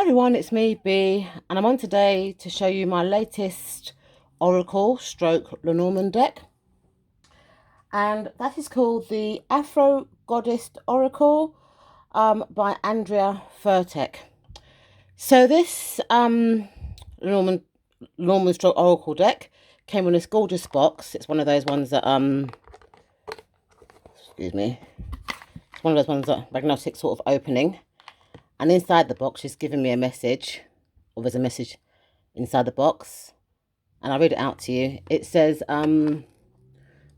Everyone, it's me, B, and I'm on today to show you my latest Oracle stroke Lenormand deck. And that is called the Afro Goddess Oracle by Andrea Furtek. So this Lenormand, Lenormand stroke Oracle deck came in this gorgeous box. It's one of those ones that, excuse me, it's one of those ones that magnetic sort of opening. And inside the box, she's given me a message, or there's a message inside the box, and I'll read it out to you. It says,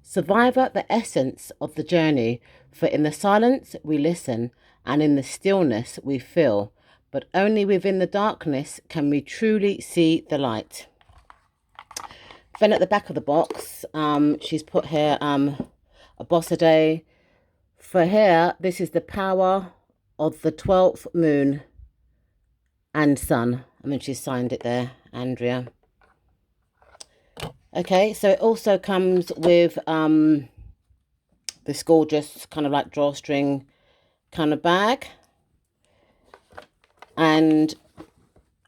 survivor, the essence of the journey, for in the silence we listen, and in the stillness we feel, but only within the darkness can we truly see the light. Then at the back of the box, she's put here a boss a day. For here, this is the power of the 12th moon and sun. I mean, she's signed it there, Andrea. Okay, so it also comes with this gorgeous kind of like drawstring kind of bag. And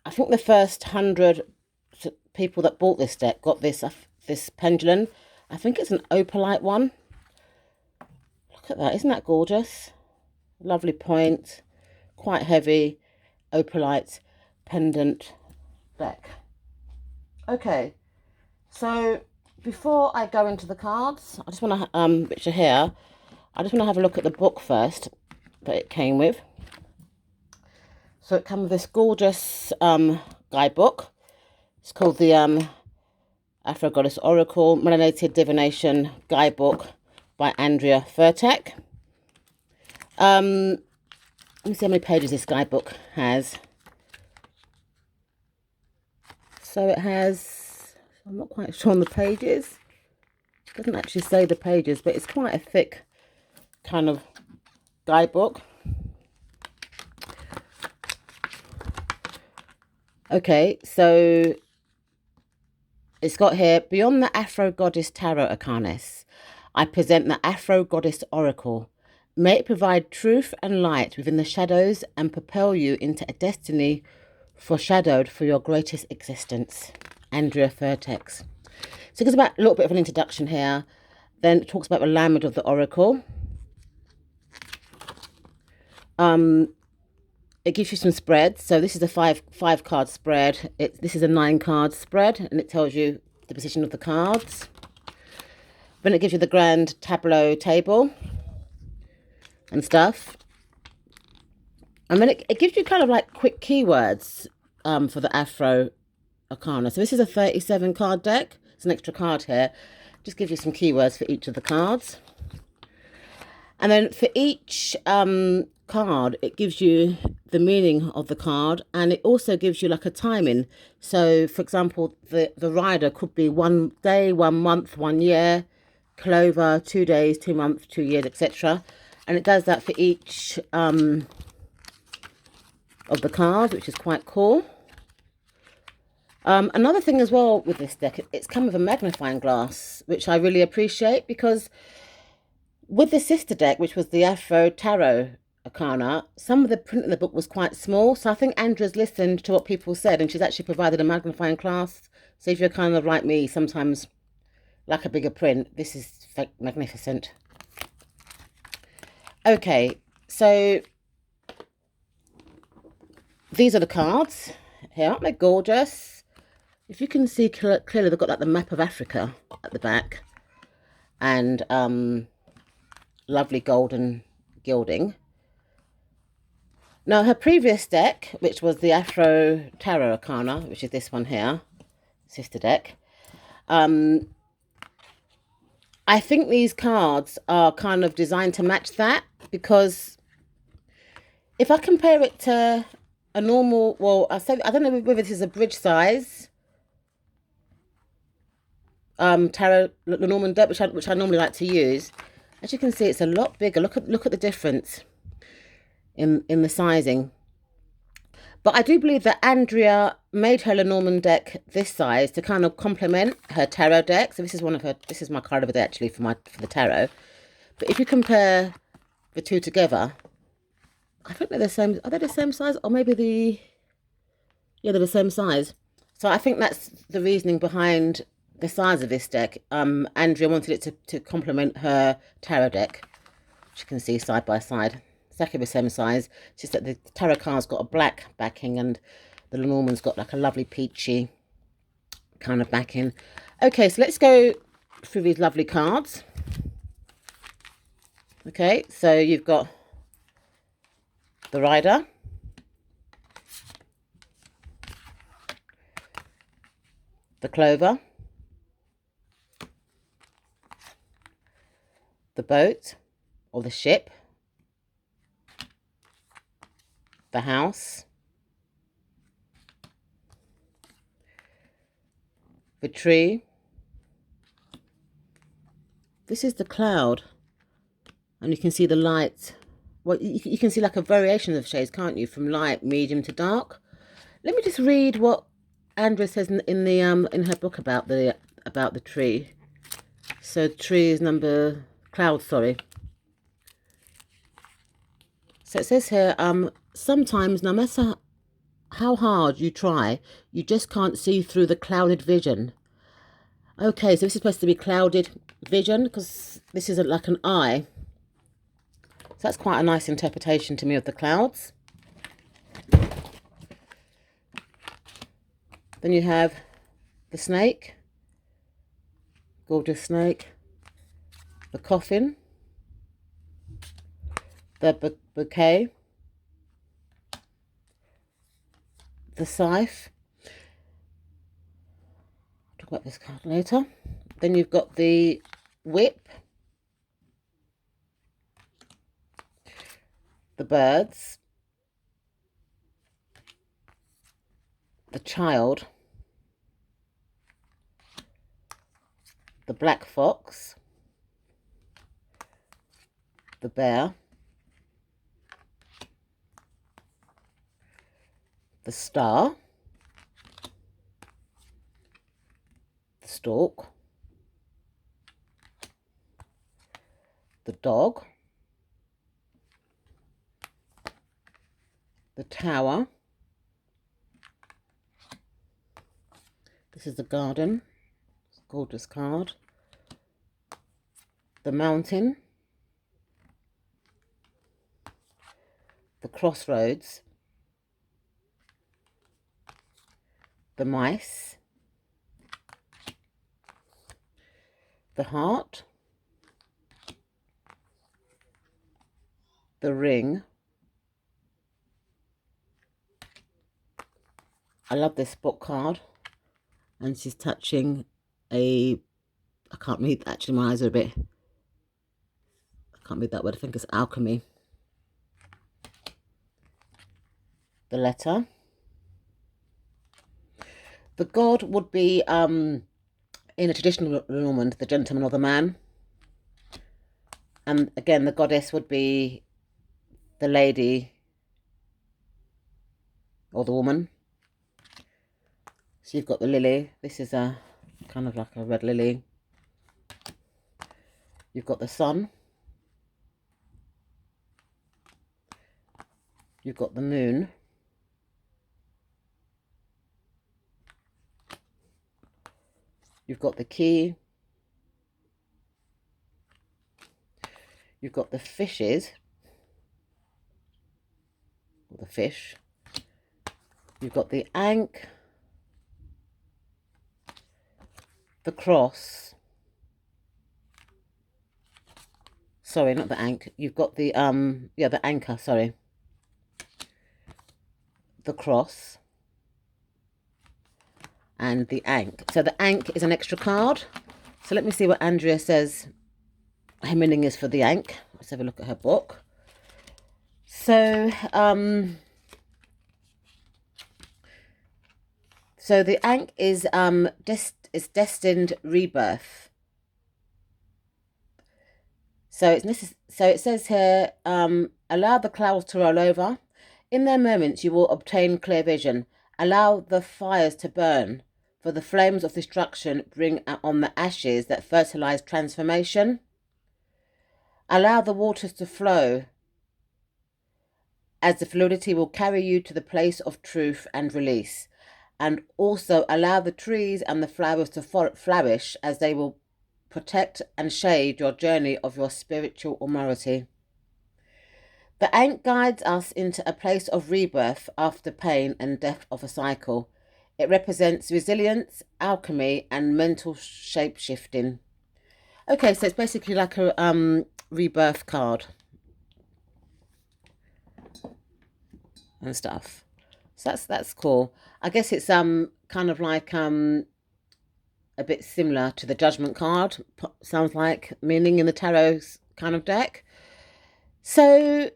I think the first 100 people that bought this deck got this pendulum. I think it's an opalite one. Look at that, isn't that gorgeous? Lovely point, quite heavy, opalite pendant deck. Okay, so before I go into the cards, I just want to, which are here, I just want to have a look at the book first that it came with. So it came with this gorgeous guidebook. It's called the Afro Goddess Oracle Melanated Divination Guidebook by Andrea Furtek. Let me see how many pages this guidebook has. So it has, I'm not quite sure on the pages. It doesn't actually say the pages, but it's quite a thick kind of guidebook. Okay, so it's got here, beyond the Afro Goddess Tarot Arcanis, I present the Afro Goddess Oracle. May it provide truth and light within the shadows and propel you into a destiny foreshadowed for your greatest existence. Andrea Furtek. So it gives about a little bit of an introduction here. Then it talks about the language of the Oracle. It gives you some spreads. So this is a five card spread. This is a 9 card spread, and it tells you the position of the cards. Then it gives you the grand tableau table and stuff. And then it gives you kind of like quick keywords for the Afro Arcana. So this is a 37 card deck. It's an extra card here. Just gives you some keywords for each of the cards. And then for each card, it gives you the meaning of the card, and it also gives you like a timing. So for example, the rider could be 1 day, 1 month, 1 year, clover, 2 days, 2 months, 2 years, etc. And it does that for each of the cards, which is quite cool. Another thing as well with this deck, it's come with a magnifying glass, which I really appreciate, because with the sister deck, which was the Afro Tarot Arcana, some of the print in the book was quite small. So I think Andrea's listened to what people said, and she's actually provided a magnifying glass. So if you're kind of like me, sometimes like a bigger print, this is magnificent. Okay, so these are the cards here. Aren't they gorgeous? If you can see clearly, they've got like the map of Africa at the back, and lovely golden gilding. Now her previous deck, which was the Afro Tarot Arcana, which is this one here, sister deck, I think these cards are kind of designed to match that, because if I compare it to a normal, well, I don't know whether this is a bridge size tarot Lenormand deck, which I normally like to use. As you can see, it's a lot bigger. Look at the difference in the sizing. But I do believe that Andrea made her Lenormand deck this size to kind of complement her tarot deck. So this is my card over there actually for the tarot. But if you compare the two together, I think they're the same. Are they the same size? Or maybe Yeah, they're the same size. So I think that's the reasoning behind the size of this deck. Andrea wanted it to complement her tarot deck, which you can see side by side. Exactly the same size. It's just that the tarot card's got a black backing and the Lenormand's got like a lovely peachy kind of backing. Okay, so let's go through these lovely cards. Okay, so you've got the Rider, the Clover, the Boat or the Ship, the House, the Tree. This is the Cloud, and you can see the light. Well, you can see like a variation of shades, can't you? From light, medium to dark. Let me just read what Andrea says in the in her book about the tree. So tree is cloud, sorry. So it says here, sometimes no matter how hard you try, you just can't see through the clouded vision. Okay, so this is supposed to be clouded vision because this isn't like an eye. So that's quite a nice interpretation to me of the clouds. Then you have the snake, gorgeous snake, the coffin, the bouquet, the scythe. I'll talk about this card later. Then you've got the whip, the birds, the child, the black fox, the bear, the star, the stork, the dog, the tower. This is the garden. It's a gorgeous card. The mountain, the crossroads, the mice, the heart, the ring. I love this book card, and she's touching I can't read, actually my eyes are a bit, I can't read that word, I think it's alchemy. The letter. The god would be, in a traditional Normand, the gentleman or the man. And again, the goddess would be the lady or the woman. So you've got the lily. This is a kind of like a red lily. You've got the sun. You've got the moon. You've got the key. You've got the fishes, or the fish. You've got the ankh, the cross. Sorry, not the ankh. You've got the the anchor, sorry. The cross and the ankh. So the ankh is an extra card. So let me see what Andrea says her meaning is for the ankh. Let's have a look at her book. So so the ankh is destined rebirth. So it says here, allow the clouds to roll over. In their moments you will obtain clear vision. Allow the fires to burn, for the flames of destruction bring on the ashes that fertilize transformation. Allow the waters to flow, as the fluidity will carry you to the place of truth and release. and also allow the trees and the flowers to flourish, as they will protect and shade your journey of your spiritual morality. The Ankh guides us into a place of rebirth after pain and death of a cycle. It represents resilience, alchemy, and mental shape shifting. Okay, so it's basically like a rebirth card and stuff. So that's cool. I guess it's kind of like a bit similar to the Judgment card. Sounds like, meaning in the tarot kind of deck. So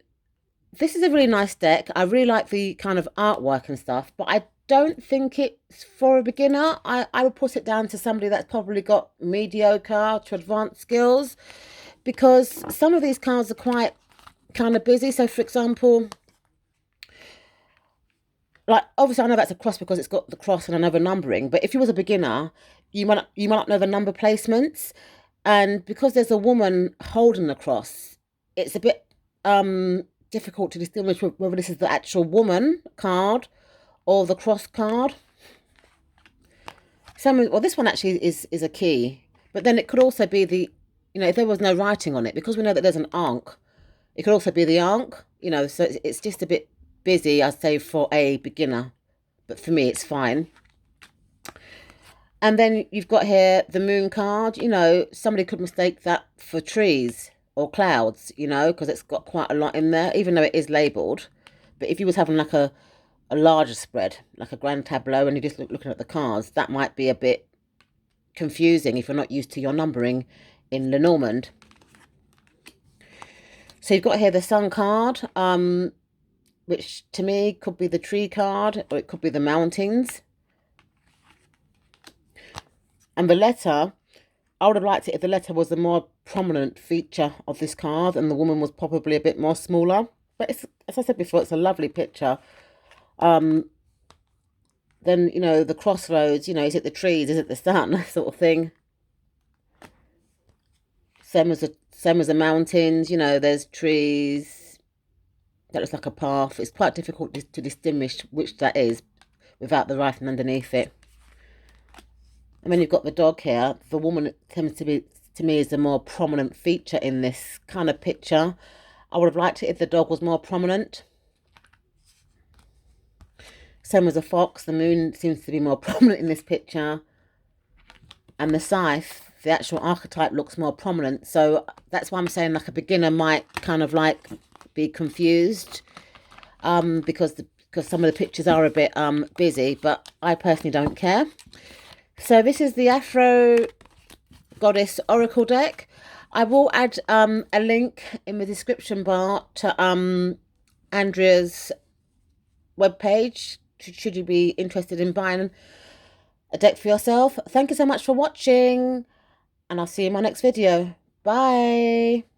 this is a really nice deck. I really like the kind of artwork and stuff, but I don't think it's for a beginner. I would put it down to somebody that's probably got mediocre to advanced skills, because some of these cards are quite kind of busy. So for example, like obviously I know that's a cross because it's got the cross and another numbering, but if you was a beginner, you might not know the number placements, and because there's a woman holding the cross, it's a bit difficult to distinguish whether this is the actual woman card or the cross card. Well, this one actually is a key, but then it could also be the, if there was no writing on it, because we know that there's an ankh, it could also be the ankh, so it's just a bit busy, I'd say, for a beginner, but for me it's fine. And then you've got here the moon card. Somebody could mistake that for trees or clouds, because it's got quite a lot in there, even though it is labelled. But if you was having like a larger spread, like a grand tableau, and you're just looking at the cards, that might be a bit confusing if you're not used to your numbering in Lenormand. So you've got here the sun card, which to me could be the tree card, or it could be the mountains. And the letter, I would have liked it if the letter was the more prominent feature of this card and the woman was probably a bit more smaller. But it's, as I said before, it's a lovely picture. Then, the crossroads, is it the trees, is it the sun, sort of thing. Same as the mountains, there's trees. That looks like a path. It's quite difficult to distinguish which that is without the writing underneath it. And then you've got the dog here. The woman tends to me, is the more prominent feature in this kind of picture. I would have liked it if the dog was more prominent. Same as a fox. The moon seems to be more prominent in this picture. And the scythe, the actual archetype, looks more prominent. So that's why I'm saying like a beginner might kind of like be confused, because some of the pictures are a bit busy, but I personally don't care. So this is the Afro Goddess Oracle deck. I will add a link in the description bar to Andrea's webpage, should you be interested in buying a deck for yourself. Thank you so much for watching, and I'll see you in my next video. Bye.